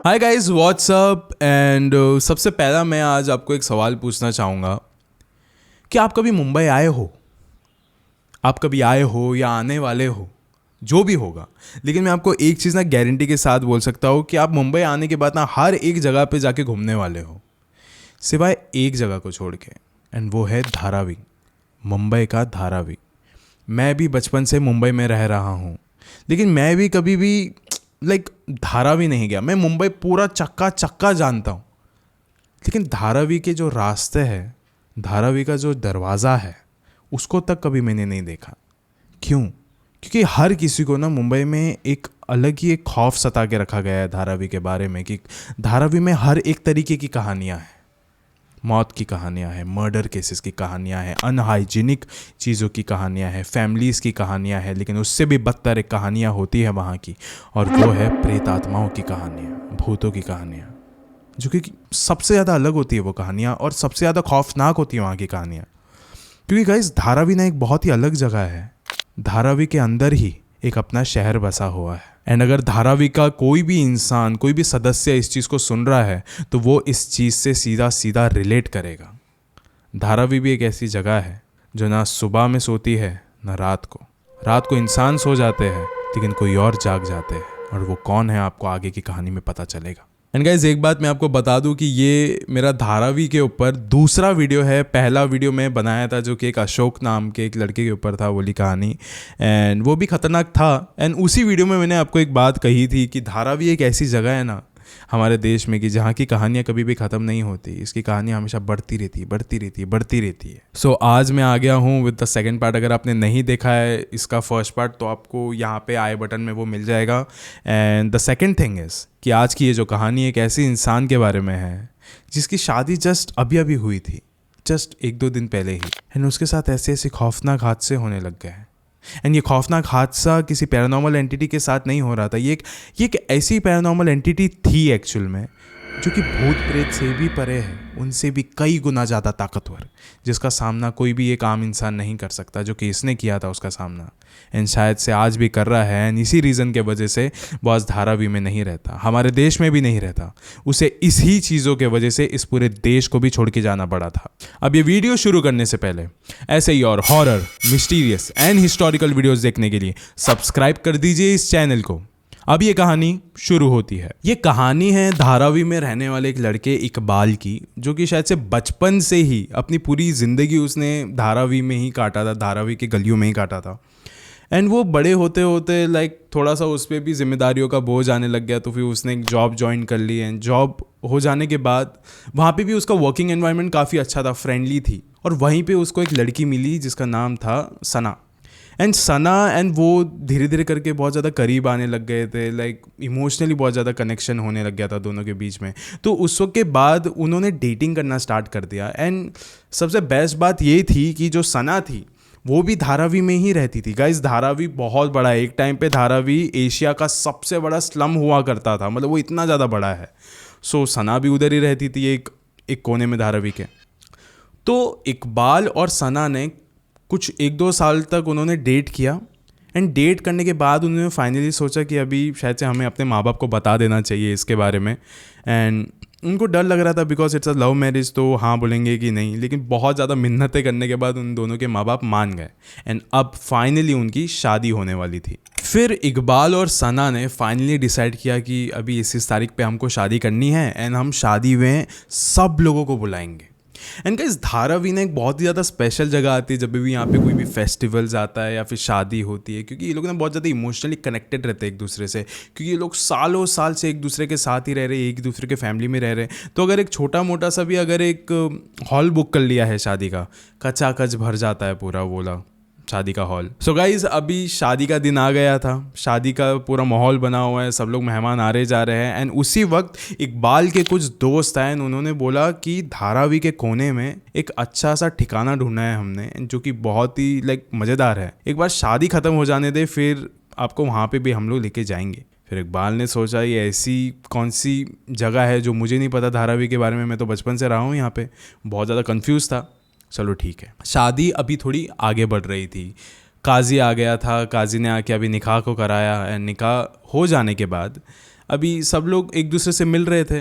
Hi guys, WhatsApp and सबसे पहला मैं आज आपको एक सवाल पूछना चाहूँगा कि आप कभी मुंबई आए हो? आप कभी आए हो या आने वाले हो, जो भी होगा। लेकिन मैं आपको एक चीज़ ना गारंटी के साथ बोल सकता हूँ कि आप मुंबई आने के बाद ना हर एक जगह पे जाके घूमने वाले हो, सिवाय एक जगह को छोड़ के, एंड वो है धारावी। मुंबई का धारावी। मैं भी बचपन से मुंबई में रह रहा हूँ, लेकिन मैं भी कभी भी धारावी नहीं गया। मैं मुंबई पूरा चक्का चक्का जानता हूँ, लेकिन धारावी के जो रास्ते हैं, धारावी का जो दरवाज़ा है, उसको तक कभी मैंने नहीं देखा। क्यों? क्योंकि हर किसी को ना मुंबई में एक अलग ही एक खौफ सता के रखा गया है धारावी के बारे में, कि धारावी में हर एक तरीके की कहानियाँ हैं। मौत की कहानियाँ हैं, मर्डर केसेस की कहानियाँ हैं, अनहाइजीनिक चीज़ों की कहानियाँ हैं, फैमिलीज़ की कहानियाँ हैं, लेकिन उससे भी बदतर एक कहानियाँ होती है वहाँ की, और वो है प्रेत आत्माओं की कहानियाँ, भूतों की कहानियाँ, जो कि सबसे ज़्यादा अलग होती है वो कहानियाँ, और सबसे ज़्यादा खौफनाक होती है वहाँ की कहानियाँ। क्योंकि गाइस, धारावी ना एक बहुत ही अलग जगह है। धारावी के अंदर ही एक अपना शहर बसा हुआ है, एंड अगर धारावी का कोई भी इंसान, कोई भी सदस्य इस चीज़ को सुन रहा है तो वो इस चीज़ से सीधा सीधा रिलेट करेगा। धारावी भी एक ऐसी जगह है जो ना सुबह में सोती है ना रात को। रात को इंसान सो जाते हैं, लेकिन कोई और जाग जाते हैं, और वो कौन है आपको आगे की कहानी में पता चलेगा। एंड गाइस, एक बात मैं आपको बता दूं कि ये मेरा धारावी के ऊपर दूसरा वीडियो है। पहला वीडियो मैं बनाया था जो कि एक अशोक नाम के एक लड़के के ऊपर था, बोली कहानी, एंड वो भी खतरनाक था। एंड उसी वीडियो में मैंने आपको एक बात कही थी कि धारावी एक ऐसी जगह है ना हमारे देश में कि जहाँ की कहानियाँ कभी भी ख़त्म नहीं होती। इसकी कहानियाँ हमेशा बढ़ती रहती है, बढ़ती रहती है, बढ़ती रहती है। सो आज मैं आ गया हूँ विद द सेकंड पार्ट। अगर आपने नहीं देखा है इसका फर्स्ट पार्ट तो आपको यहाँ पे आई बटन में वो मिल जाएगा। And the second thing is कि आज की ये जो कहानी एक ऐसी इंसान के बारे में है जिसकी शादी जस्ट अभी अभी हुई थी, जस्ट 1-2 दिन पहले ही, एंड उसके साथ ऐसे ऐसे खौफनाक हादसे होने लग गए। एंड ये खौफनाक हादसा किसी पैरानॉर्मल एंटिटी के साथ नहीं हो रहा था। ये एक ऐसी पैरानॉर्मल एंटिटी थी एक्चुअल में, जो कि भूत प्रेत से भी परे है, उनसे भी कई गुना ज़्यादा ताकतवर, जिसका सामना कोई भी एक आम इंसान नहीं कर सकता, जो कि इसने किया था उसका सामना, एंड शायद से आज भी कर रहा है। एंड इसी रीज़न के वजह से वो आज धारावी में नहीं रहता, हमारे देश में भी नहीं रहता। उसे इसी चीज़ों के वजह से इस पूरे देश को भी छोड़ के जाना पड़ा था। अब ये वीडियो शुरू करने से पहले ऐसे ही और horror, mysterious and historical videos देखने के लिए सब्सक्राइब कर दीजिए इस चैनल को। अब ये कहानी शुरू होती है। ये कहानी है धारावी में रहने वाले एक लड़के इकबाल की, जो कि शायद से बचपन से ही अपनी पूरी ज़िंदगी उसने धारावी में ही काटा था, धारावी के गलियों में ही काटा था। एंड वो बड़े होते होते थोड़ा सा उस पर भी जिम्मेदारियों का बोझ आने लग गया, तो फिर उसने एक जॉब ज्वाइन कर ली। एंड जॉब हो जाने के बाद वहाँ पे भी उसका वर्किंग एनवायरनमेंट काफ़ी अच्छा था, फ्रेंडली थी, और वहीं पे उसको एक लड़की मिली जिसका नाम था सना। एंड वो धीरे धीरे करके बहुत ज़्यादा करीब आने लग गए थे, इमोशनली बहुत ज़्यादा कनेक्शन होने लग गया था दोनों के बीच में। तो उस वक्त के बाद उन्होंने डेटिंग करना स्टार्ट कर दिया। एंड सबसे बेस्ट बात ये थी कि जो सना थी वो भी धारावी में ही रहती थी। गाइस, धारावी बहुत बड़ा है। एक टाइम पे धारावी एशिया का सबसे बड़ा स्लम हुआ करता था, मतलब वो इतना ज़्यादा बड़ा है। सो सना भी उधर ही रहती थी, एक कोने में धारावी के। तो इकबाल और सना ने कुछ 1-2 साल तक उन्होंने डेट किया। एंड डेट करने के बाद उन्होंने फाइनली सोचा कि अभी शायद से हमें अपने माँ बाप को बता देना चाहिए इसके बारे में। एंड उनको डर लग रहा था because it's a love marriage, तो हाँ बोलेंगे कि नहीं, लेकिन बहुत ज़्यादा मिन्नतें करने के बाद उन दोनों के माँ बाप मान गए। एंड अब फाइनली उनकी शादी होने वाली थी। फिर इकबाल और सना ने फाइनली डिसाइड किया कि अभी इस तारीख पे हमको शादी करनी है, एंड हम शादी में सब लोगों को बुलाएंगे। एंड गाइस, धारावी ना एक बहुत ही ज़्यादा स्पेशल जगह आती है जब भी यहाँ पे कोई भी फेस्टिवल्स आता है या फिर शादी होती है, क्योंकि ये लोग ना बहुत ज़्यादा इमोशनली कनेक्टेड रहते हैं एक दूसरे से, क्योंकि ये लोग सालों साल से एक दूसरे के साथ ही रह रहे हैं, एक दूसरे के फैमिली में रह रहे हैं। तो अगर एक छोटा मोटा सा भी अगर एक हॉल बुक कर लिया है शादी का, कचाकच भर जाता है पूरा बोला शादी का हॉल। सो गाइज, अभी शादी का दिन आ गया था, शादी का पूरा माहौल बना हुआ है, सब लोग मेहमान आ रहे जा रहे हैं। एंड उसी वक्त इकबाल के कुछ दोस्त आए, उन्होंने बोला कि धारावी के कोने में एक अच्छा सा ठिकाना ढूंढना है हमने, जो कि बहुत ही मज़ेदार है। एक बार शादी ख़त्म हो जाने दे, फिर आपको वहाँ पे भी हम लोग लेके जाएंगे। फिर इकबाल ने सोचा ये ऐसी कौन सी जगह है जो मुझे नहीं पता धारावी के बारे में, मैं तो बचपन से रहा हूँ यहाँ पे, बहुत ज़्यादा कन्फ्यूज़ था। चलो ठीक है। शादी अभी थोड़ी आगे बढ़ रही थी, काजी आ गया था, काजी ने आके अभी निकाह को कराया एंड निकाह हो जाने के बाद अभी सब लोग एक दूसरे से मिल रहे थे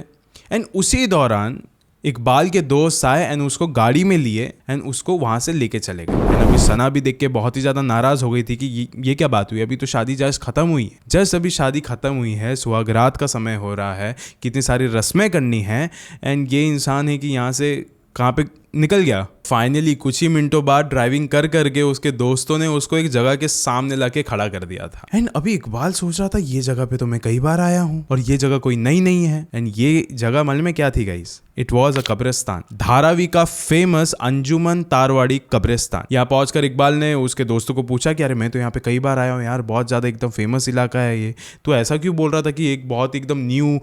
एंड उसी दौरान इकबाल के दोस्त आए एंड उसको गाड़ी में लिए एंड उसको वहाँ से लेके चले गए एंड अभी सना भी देख के बहुत ही ज़्यादा नाराज़ हो गई थी कि ये क्या बात हुई, अभी तो शादी जस्ट ख़त्म हुई है, जस्ट अभी शादी ख़त्म हुई है, सुहागरात का समय हो रहा है, कितनी सारी रस्में करनी हैं एंड ये इंसान है कि यहाँ से कहाँ पे निकल गया। फाइनली कुछ ही मिनटों बाद ड्राइविंग कर करके उसके दोस्तों ने उसको एक जगह के सामने लाके खड़ा कर दिया था एंड अभी इकबाल सोच रहा था ये जगह पे तो मैं कई बार आया हूँ और ये जगह कोई नई नहीं है एंड ये जगह मालूम में क्या थी गाइस, इट वॉज अ कब्रिस्तान, धारावी का फेमस अंजुमन तारवाड़ी कब्रिस्तान। यहाँ पहुंचकर इकबाल ने उसके दोस्तों को पूछा कि अरे मैं तो यहाँ पे कई बार आया हूँ यार, बहुत ज़्यादा एकदम फेमस इलाका है ये, तो ऐसा क्यों बोल रहा था कि एक बहुत एकदम न्यू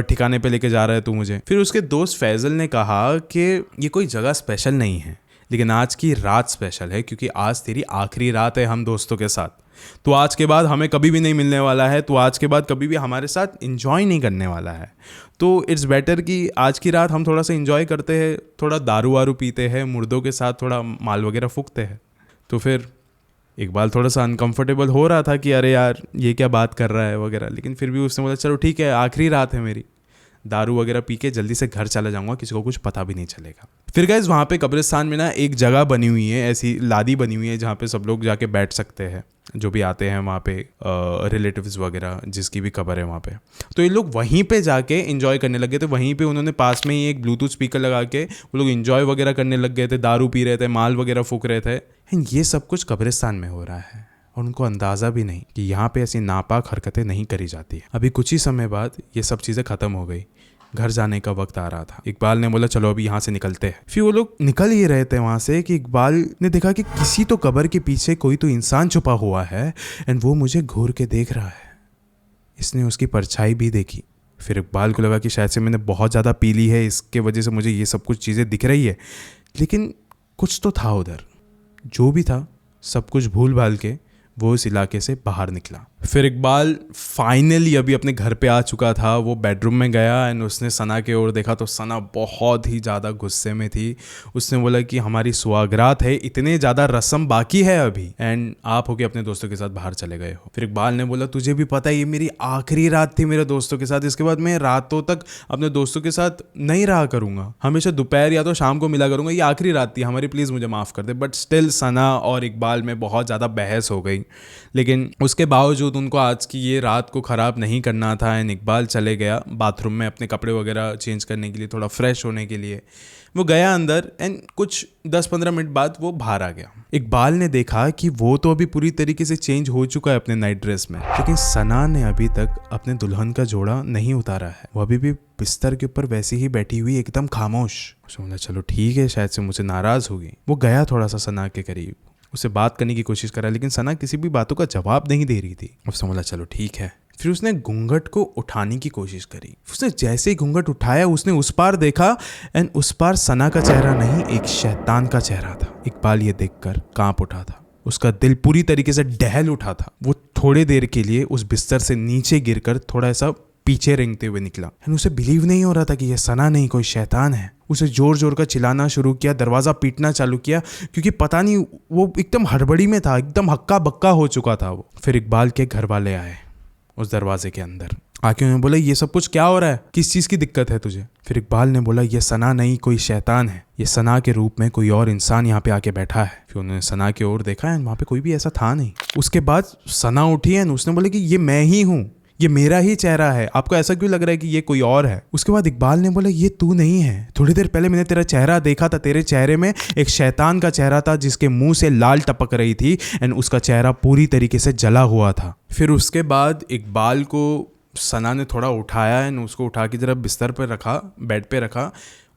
ठिकाने पे लेके जा रहा है तू मुझे। फिर उसके दोस्त फैजल ने कहा कि ये कोई जगह स्पेशल नहीं है, लेकिन आज की रात स्पेशल है क्योंकि आज तेरी आखिरी रात है हम दोस्तों के साथ, तो आज के बाद हमें कभी भी नहीं मिलने वाला है, तो आज के बाद कभी भी हमारे साथ इंजॉय नहीं करने वाला है, तो इट्स बेटर कि आज की रात हम थोड़ा सा इंजॉय करते हैं, थोड़ा दारू वारू पीते हैं, मुर्दों के साथ थोड़ा माल वगैरह फूकते हैं। तो फिर इकबाल थोड़ा सा अनकंफर्टेबल हो रहा था कि अरे यार ये क्या बात कर रहा है वगैरह, लेकिन फिर भी उसने बोला चलो ठीक है आखिरी रात है मेरी, दारू वगैरह पी के जल्दी से घर चला जाऊंगा, किसी को कुछ पता भी नहीं चलेगा। फिर गाइस वहाँ पे कब्रिस्तान में ना एक जगह बनी हुई है, ऐसी लादी बनी हुई है जहाँ पे सब लोग जाके बैठ सकते हैं जो भी आते हैं वहाँ पे, रिलेटिव्स वगैरह जिसकी भी कब्र है वहाँ पे। तो ये लोग वहीं पे जाके एंजॉय करने लगे थे, वहीं पे उन्होंने पास में ही एक ब्लूटूथ स्पीकर लगा के वो लोग एंजॉय वगैरह करने लग गए थे, दारू पी रहे थे, माल वगैरह फूक रहे थे। ये सब कुछ कब्रिस्तान में हो रहा है और उनको अंदाज़ा भी नहीं कि यहाँ पे ऐसी नापाक हरकतें नहीं करी जाती। अभी कुछ ही समय बाद ये सब चीज़ें ख़त्म हो गई, घर जाने का वक्त आ रहा था। इकबाल ने बोला चलो अभी यहाँ से निकलते हैं। फिर वो लोग निकल ही रहे थे वहाँ से कि इकबाल ने देखा कि किसी तो कब्र के पीछे कोई तो इंसान छुपा हुआ है एंड वो मुझे घूर के देख रहा है। इसने उसकी परछाई भी देखी। फिर इकबाल को लगा कि शायद से मैंने बहुत ज़्यादा पी ली है, इसके वजह से मुझे ये सब कुछ चीज़ें दिख रही है, लेकिन कुछ तो था उधर। जो भी था सब कुछ भूल भाल के वो इस इलाके से बाहर निकला। फिर इकबाल फाइनली अभी अपने घर पे आ चुका था, वो बेडरूम में गया एंड उसने सना की ओर देखा तो सना बहुत ही ज़्यादा गुस्से में थी। उसने बोला कि हमारी सुहागरात है, इतने ज़्यादा रस्म बाकी है अभी एंड आप होके अपने दोस्तों के साथ बाहर चले गए हो। फिर इकबाल ने बोला तुझे भी पता है ये मेरी आखिरी रात थी मेरे दोस्तों के साथ, इसके बाद मैं रातों तक अपने दोस्तों के साथ नहीं रहा करूँगा, हमेशा दोपहर या तो शाम को मिला करूँगा, ये आखिरी रात थी हमारी, प्लीज़ मुझे माफ़ कर दे। बट स्टिल सना और इकबाल में बहुत ज़्यादा बहस हो गई, लेकिन उसके बावजूद उनको आज की ये रात को ख़राब नहीं करना था एंड इकबाल चले गया बाथरूम में अपने कपड़े वगैरह चेंज करने के लिए, थोड़ा फ्रेश होने के लिए। वो गया अंदर एंड कुछ 10-15 मिनट बाद वो बाहर आ गया। इकबाल ने देखा कि वो तो अभी पूरी तरीके से चेंज हो चुका है अपने नाइट ड्रेस में, लेकिन सना ने अभी तक अपने दुल्हन का जोड़ा नहीं उतारा है। वो अभी भी बिस्तर के ऊपर वैसी ही बैठी हुई एकदम खामोश। उसने बोला चलो ठीक है, शायद से मुझसे नाराज़ होगी। वो गया थोड़ा सा सना के करीब, उससे बात करने की कोशिश करा, लेकिन सना किसी भी बातों का जवाब नहीं दे रही थी। उसने बोला चलो ठीक है। फिर उसने घूंघट को उठाने की कोशिश करी। उसने जैसे ही घूंघट उठाया उसने उस पार देखा एंड उस पार सना का चेहरा नहीं, एक शैतान का चेहरा था। इकबाल ये देखकर कांप उठा था, उसका दिल पूरी तरीके से दहल उठा था। वो थोड़ी देर के लिए उस बिस्तर से नीचे गिरकर थोड़ा सा पीछे रेंगते हुए निकला एंड उसे बिलीव नहीं हो रहा था कि यह सना नहीं कोई शैतान है। उसे जोर जोर का चिल्लाना शुरू किया, दरवाज़ा पीटना चालू किया, क्योंकि पता नहीं वो एकदम हड़बड़ी में था, एकदम हक्का बक्का हो चुका था वो। फिर इकबाल के घर वाले आए उस दरवाजे के अंदर आके, उन्होंने बोला ये सब कुछ क्या हो रहा है, किस चीज़ की दिक्कत है तुझे। फिर इकबाल ने बोला ये सना नहीं कोई शैतान है, ये सना के रूप में कोई और इंसान यहाँ पे आके बैठा है। फिर उन्होंने सना की ओर देखा एंड वहाँ पे कोई भी ऐसा था नहीं। उसके बाद सना उठी एंड उसने बोला कि ये मैं ही हूँ, ये मेरा ही चेहरा है, आपको ऐसा क्यों लग रहा है कि ये कोई और है। उसके बाद इकबाल ने बोला ये तू नहीं है, थोड़ी देर पहले मैंने तेरा चेहरा देखा था, तेरे चेहरे में एक शैतान का चेहरा था जिसके मुंह से लाल टपक रही थी एंड उसका चेहरा पूरी तरीके से जला हुआ था। फिर उसके बाद इकबाल को सना ने थोड़ा उठाया एंड उसको उठा के जरा बिस्तर पर रखा, बेड पे रखा,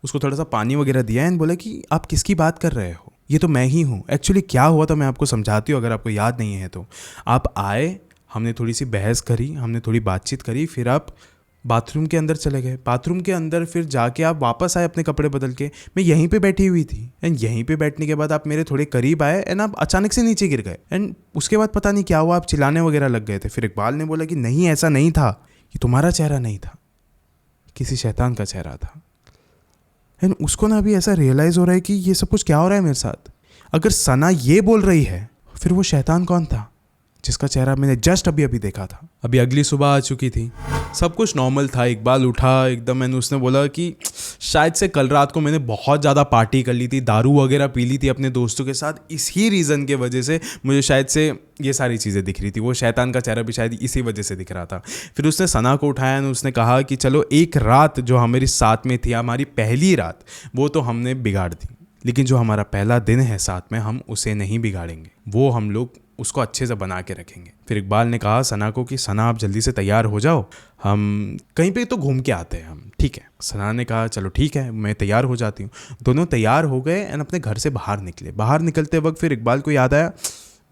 उसको थोड़ा सा पानी वगैरह दिया एंड बोला कि आप किसकी बात कर रहे हो, ये तो मैं ही हूँ। एक्चुअली क्या हुआ था मैं आपको समझाती हूँ अगर आपको याद नहीं है तो। आप आए, हमने थोड़ी सी बहस करी, हमने थोड़ी बातचीत करी, फिर आप बाथरूम के अंदर चले गए। बाथरूम के अंदर फिर जाके आप वापस आए अपने कपड़े बदल के, मैं यहीं पे बैठी हुई थी एंड यहीं पे बैठने के बाद आप मेरे थोड़े करीब आए एंड आप अचानक से नीचे गिर गए एंड उसके बाद पता नहीं क्या हुआ, आप चिल्लाने वगैरह लग गए थे। फिर इकबाल ने बोला कि नहीं ऐसा नहीं था, ये तुम्हारा चेहरा नहीं था, किसी शैतान का चेहरा था। एंड उसको ना अभी ऐसा रियलाइज़ हो रहा है कि ये सब कुछ क्या हो रहा है मेरे साथ। अगर सना ये बोल रही है फिर वो शैतान कौन था जिसका चेहरा मैंने जस्ट अभी अभी देखा था? अभी अगली सुबह आ चुकी थी, सब कुछ नॉर्मल था। इकबाल उठा एकदम, मैंने उसने बोला कि शायद से कल रात को मैंने बहुत ज़्यादा पार्टी कर ली थी, दारू वगैरह पी ली थी अपने दोस्तों के साथ, इसी रीज़न के वजह से मुझे शायद से ये सारी चीज़ें दिख रही थी। वो शैतान का चेहरा भी शायद इसी वजह से दिख रहा था। फिर उसने सना को उठाया और उसने कहा कि चलो एक रात जो हमारी साथ में थी, हमारी पहली रात, वो तो हमने बिगाड़ दी, लेकिन जो हमारा पहला दिन है साथ में, हम उसे नहीं बिगाड़ेंगे, वो हम लोग उसको अच्छे से बना के रखेंगे। फिर इकबाल ने कहा सना को कि सना आप जल्दी से तैयार हो जाओ, हम कहीं पे तो घूम के आते हैं हम, ठीक है? सना ने कहा चलो ठीक है, मैं तैयार हो जाती हूँ। दोनों तैयार हो गए एंड अपने घर से बाहर निकले। बाहर निकलते वक्त फिर इकबाल को याद आया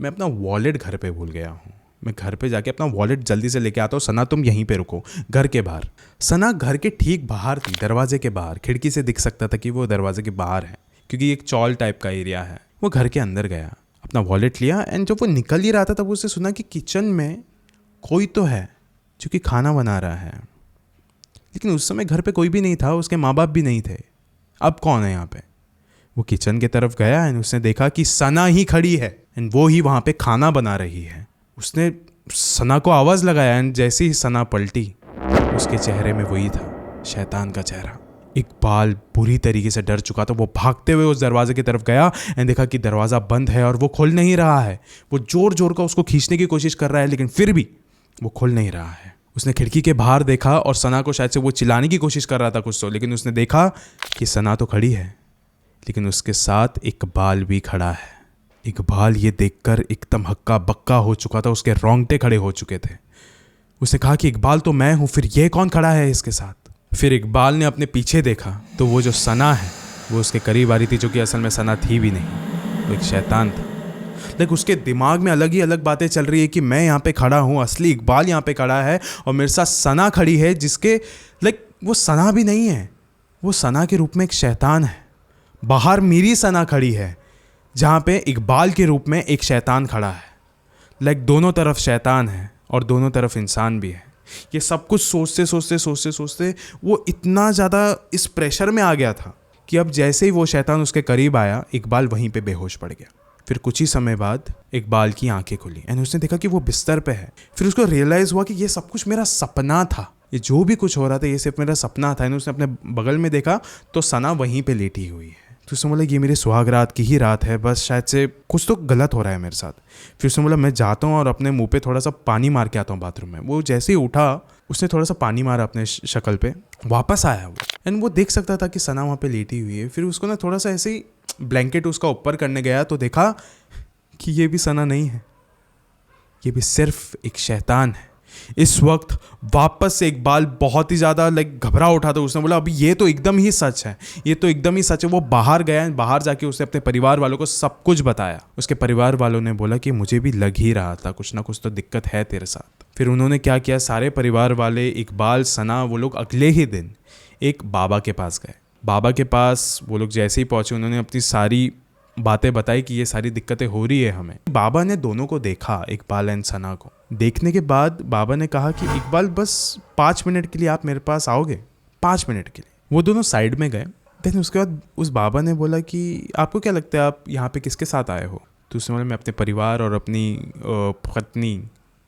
मैं अपना वॉलेट घर पे भूल गया हूँ, मैं घर पे जाके अपना वॉलेट जल्दी से लेके आता हूँ। सना तुम यहीं पे रुको, घर के बाहर। सना घर के ठीक बाहर थी, दरवाजे के बाहर, खिड़की से दिख सकता था कि वो दरवाजे के बाहर है, क्योंकि एक चौल टाइप का एरिया है। वो घर के अंदर गया, अपना वॉलेट लिया एंड जब वो निकल ही रहा था तब उसने सुना कि किचन में कोई तो है जो कि खाना बना रहा है, लेकिन उस समय घर पे कोई भी नहीं था, उसके माँ बाप भी नहीं थे। अब कौन है यहाँ पे? वो किचन की तरफ गया एंड उसने देखा कि सना ही खड़ी है एंड वो ही वहाँ पे खाना बना रही है। उसने सना को आवाज़ लगाया एंड जैसे ही सना पलटी, उसके चेहरे में वही था, शैतान का चेहरा। इकबाल बुरी तरीके से डर चुका था। वो भागते हुए उस दरवाजे की तरफ गया एंड देखा कि दरवाज़ा बंद है और वो खुल नहीं रहा है। वो जोर जोर का उसको खींचने की कोशिश कर रहा है, लेकिन फिर भी वो खुल नहीं रहा है। उसने खिड़की के बाहर देखा और सना को शायद से वो चिल्लाने की कोशिश कर रहा था कुछ तो, लेकिन उसने देखा कि सना तो खड़ी है, लेकिन उसके साथ इकबाल भी खड़ा है। इकबाल ये देखकर एकदम हक्का बक्का हो चुका था, उसके रोंगटे खड़े हो चुके थे। उसने कहा कि इकबाल तो मैं हूँ, फिर ये कौन खड़ा है इसके साथ? फिर इकबाल ने अपने पीछे देखा तो वो जो सना है वो उसके करीब आ रही थी, जो कि असल में सना थी भी नहीं, वो एक शैतान था। लाइक उसके दिमाग में अलग ही अलग बातें चल रही है कि मैं यहाँ पे खड़ा हूँ, असली इकबाल यहाँ पे खड़ा है और मेरे साथ सना खड़ी है, जिसके लाइक वो सना भी नहीं है, वो सना के रूप में एक शैतान है। बाहर मेरी सना खड़ी है जहाँ पे इकबाल के रूप में एक शैतान खड़ा है। लाइक दोनों तरफ शैतान है और दोनों तरफ इंसान भी है। ये सब कुछ सोचते सोचते सोचते सोचते वो इतना ज़्यादा इस प्रेशर में आ गया था कि अब जैसे ही वो शैतान उसके करीब आया, इकबाल वहीं पे बेहोश पड़ गया। फिर कुछ ही समय बाद इकबाल की आंखें खुली एंड उसने देखा कि वो बिस्तर पे है। फिर उसको रियलाइज़ हुआ कि ये सब कुछ मेरा सपना था, ये जो भी कुछ हो रहा था ये सिर्फ मेरा सपना था। उसने अपने बगल में देखा तो सना वहीं पे लेटी हुई है। तो उसने बोला ये मेरे सुहाग रात की ही रात है, बस शायद से कुछ तो गलत हो रहा है मेरे साथ। फिर उसने बोला मैं जाता हूँ और अपने मुंह पे थोड़ा सा पानी मार के आता हूँ बाथरूम में। वो जैसे ही उठा उसने थोड़ा सा पानी मारा अपने शक्ल पे, वापस आया वो एंड वो देख सकता था कि सना वहाँ पे लेटी हुई है। फिर उसको ना थोड़ा सा ऐसे ही ब्लैंकेट उसका ऊपर करने गया तो देखा कि ये भी सना नहीं है, ये भी सिर्फ एक शैतान है। इस वक्त वापस से इकबाल बहुत ही ज़्यादा घबरा उठा था। उसने बोला अभी ये तो एकदम ही सच है, ये तो एकदम ही सच है। वो बाहर गया, बाहर जाके उसने अपने परिवार वालों को सब कुछ बताया। उसके परिवार वालों ने बोला कि मुझे भी लग ही रहा था कुछ ना कुछ तो दिक्कत है तेरे साथ। फिर उन्होंने क्या किया, सारे परिवार वाले, इकबाल, सना, वो लोग अगले ही दिन एक बाबा के पास गए। बाबा के पास वो लोग जैसे ही पहुँचे उन्होंने अपनी सारी बातें बताई कि ये सारी दिक्कतें हो रही है हमें। बाबा ने दोनों को देखा, इकबाल एंड सना को। देखने के बाद बाबा ने कहा कि इकबाल बस 5 मिनट के लिए आप मेरे पास आओगे, 5 मिनट के लिए। वो दोनों साइड में गए। देन उसके बाद उस बाबा ने बोला कि आपको क्या लगता है आप यहाँ पे किसके साथ आए हो? तो उसने बोला मैं अपने परिवार और अपनी पत्नी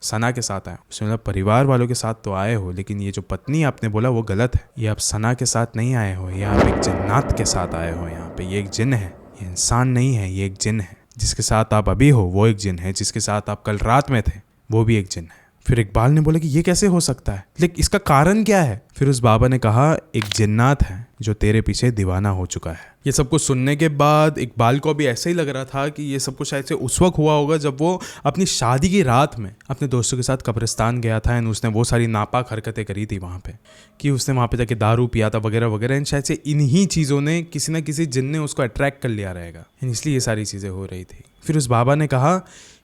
सना के साथ आया। उसने बोला परिवार वालों के साथ तो आए हो, लेकिन ये जो पत्नी आपने बोला वो गलत है। ये आप सना के साथ नहीं आए हो, ये आप एक जिन्नात के साथ आए हो। यहाँ पे ये एक जिन है, ये इंसान नहीं है, ये एक जिन है। जिसके साथ आप अभी हो वो एक जिन है, जिसके साथ आप कल रात में थे वो भी एक जिन है। फिर इकबाल ने बोला कि ये कैसे हो सकता है, लेकिन इसका कारण क्या है? फिर उस बाबा ने कहा एक जिन्नात है जो तेरे पीछे दीवाना हो चुका है। ये सब कुछ सुनने के बाद इकबाल को भी ऐसे ही लग रहा था कि ये सब कुछ शायद से उस वक्त हुआ होगा जब वो अपनी शादी की रात में अपने दोस्तों के साथ कब्रिस्तान गया था एंड उसने वो सारी नापाक हरकतें करी थी वहाँ पे, कि उसने वहाँ पे जाके दारू पिया था वगैरह वगैरह। एंड शायद से इन्हीं चीज़ों ने किसी ना किसी जिन ने उसको अट्रैक्ट कर लिया रहेगा, इसलिए ये सारी चीज़ें हो रही थी। फिर उस बाबा ने कहा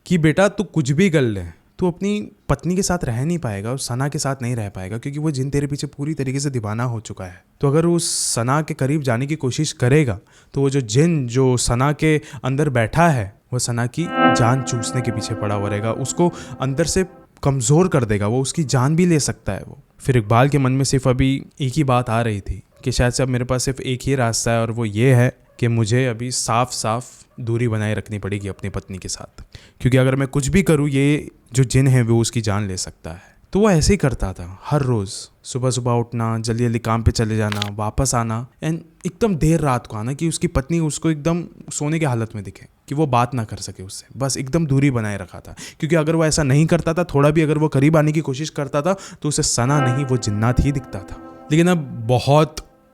कि बेटा तू कुछ भी कर ले, तू अपनी पत्नी के साथ रह नहीं पाएगा और सना के साथ नहीं रह पाएगा, क्योंकि वो जिन तेरे पीछे पूरी तरीके से दीवाना हो चुका है। तो अगर उस सना के करीब जाने की कोशिश करेगा तो वो जो जिन जो सना के अंदर बैठा है वो सना की जान चूसने के पीछे पड़ा हुआ रहेगा, उसको अंदर से कमज़ोर कर देगा, वो उसकी जान भी ले सकता है वो। फिर इकबाल के मन में सिर्फ अभी एक ही बात आ रही थी कि शायद से अब मेरे पास सिर्फ एक ही रास्ता है और वो ये है कि मुझे अभी साफ साफ दूरी बनाए रखनी पड़ेगी अपनी पत्नी के साथ, क्योंकि अगर मैं कुछ भी करूँ ये जो जिन है वो उसकी जान ले सकता है। तो वो ऐसे ही करता था, हर रोज़ सुबह सुबह उठना, जल्दी जल्दी काम पे चले जाना, वापस आना एंड एकदम देर रात को आना कि उसकी पत्नी उसको एकदम सोने की हालत में दिखे, कि वो बात ना कर सके उससे, बस एकदम दूरी बनाए रखा था। क्योंकि अगर वो ऐसा नहीं करता था, थोड़ा भी अगर वो करीब आने की कोशिश करता था तो उसे सना नहीं वो जिन्नात ही दिखता था। लेकिन अब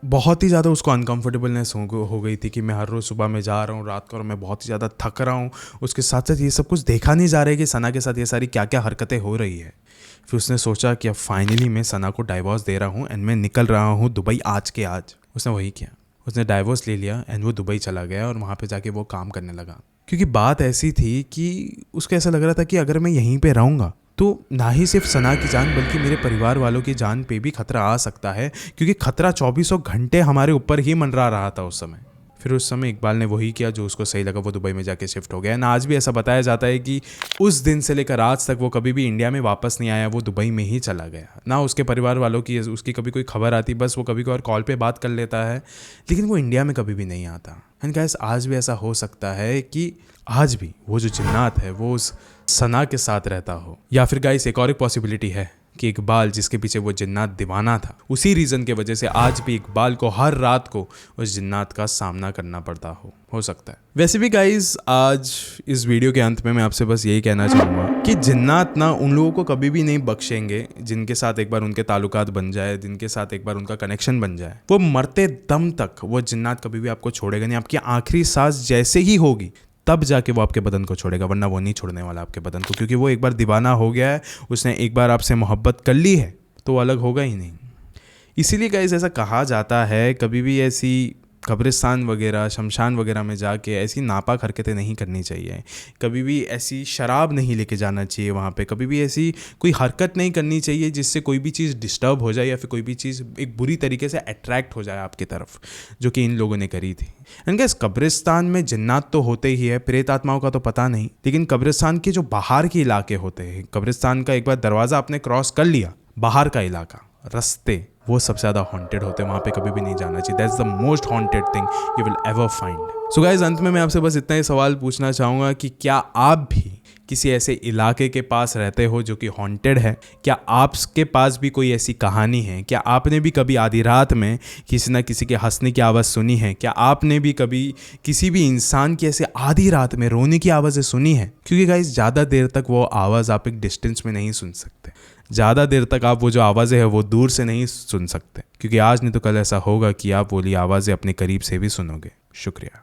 बहुत ही ज़्यादा उसको अनकंफर्टेबलनेस हो गई थी कि मैं हर रोज़ सुबह में जा रहा हूँ रात को और मैं बहुत ही ज़्यादा थक रहा हूँ। उसके साथ साथ ये सब कुछ देखा नहीं जा रहा है कि सना के साथ ये सारी क्या क्या हरकतें हो रही है। फिर उसने सोचा कि अब फाइनली मैं सना को डाइवोर्स दे रहा हूँ एंड मैं निकल रहा हूँ दुबई आज के आज। उसने वही किया, उसने डाइवोर्स ले लिया एंड वो दुबई चला गया और वहाँ पे जाके वो काम करने लगा। क्योंकि बात ऐसी थी कि उसको ऐसा लग रहा था कि अगर मैं यहीं पे रहूँगा तो ना ही सिर्फ सना की जान बल्कि मेरे परिवार वालों की जान पे भी खतरा आ सकता है, क्योंकि खतरा 24 घंटे हमारे ऊपर ही मंडरा रहा था उस समय। फिर उस समय इकबाल ने वही किया जो उसको सही लगा, वो दुबई में जाके शिफ्ट हो गया। ना आज भी ऐसा बताया जाता है कि उस दिन से लेकर आज तक वो कभी भी इंडिया में वापस नहीं आया, वो दुबई में ही चला गया। ना उसके परिवार वालों की उसकी कभी कोई खबर आती, बस वो कभी कोई और कॉल पे बात कर लेता है, लेकिन वो इंडिया में कभी भी नहीं आता। एंड गाइस आज भी ऐसा हो सकता है कि आज भी वो जो जिन्नात है वो उस सना के साथ रहता हो। या फिर गाइस एक और एक पॉसिबिलिटी है कि इकबाल जिसके पीछे वो जिन्नात दीवाना था, उसी रीज़न के वजह से आज भी इकबाल को हर रात को उस जिन्नात का सामना करना पड़ता हो सकता है। वैसे भी गाइस आज इस वीडियो के अंत में मैं आपसे बस यही कहना चाहूँगा कि जिन्नात ना उन लोगों को कभी भी नहीं बख्शेंगे जिनके साथ एक बार उनके ताल्लुकात बन जाए, जिनके साथ एक बार उनका कनेक्शन बन जाए। वो मरते दम तक वो जिन्नात कभी भी आपको छोड़ेगा नहीं। आपकी आखिरी सांस जैसे ही होगी तब जाके वो आपके बदन को छोड़ेगा, वरना वो नहीं छोड़ने वाला आपके बदन को, क्योंकि वो एक बार दीवाना हो गया है, उसने एक बार आपसे मोहब्बत कर ली है तो अलग होगा ही नहीं। इसीलिए गाइस ऐसा कहा जाता है कभी भी ऐसी कब्रिस्तान वगैरह शमशान वगैरह में जाके ऐसी नापाक हरकतें नहीं करनी चाहिए, कभी भी ऐसी शराब नहीं लेके जाना चाहिए वहाँ पे, कभी भी ऐसी कोई हरकत नहीं करनी चाहिए जिससे कोई भी चीज़ डिस्टर्ब हो जाए या फिर कोई भी चीज़ एक बुरी तरीके से अट्रैक्ट हो जाए आपकी तरफ, जो कि इन लोगों ने करी थी। एंड गाइस कब्रिस्तान में जिन्नात तो होते ही है, प्रेत आत्माओं का तो पता नहीं, लेकिन कब्रिस्तान के जो बाहर के इलाके होते हैं, कब्रिस्तान का एक बार दरवाज़ा आपने क्रॉस कर लिया, बाहर का इलाका रास्ते वो सबसे ज़्यादा हॉन्टेड होते हैं, वहाँ पे कभी भी नहीं जाना चाहिए। That's the most haunted thing you will ever find. So guys अंत में मैं आपसे बस इतना ही सवाल पूछना चाहूँगा कि क्या आप भी किसी ऐसे इलाके के पास रहते हो जो कि हॉन्टेड है? क्या आपके पास भी कोई ऐसी कहानी है? क्या आपने भी कभी आधी रात में किसी न किसी के हंसने की आवाज़ सुनी है? क्या आपने भी कभी किसी भी इंसान की ऐसे आधी रात में रोने की आवाज़ें सुनी है? क्योंकि गाइस ज़्यादा देर तक वो आवाज़ आप एक डिस्टेंस में नहीं सुन सकते, ज़्यादा देर तक आप वो जो आवाज़ें हैं वो दूर से नहीं सुन सकते, क्योंकि आज नहीं तो कल ऐसा होगा कि आप बोली आवाज़ें अपने करीब से भी सुनोगे। शुक्रिया।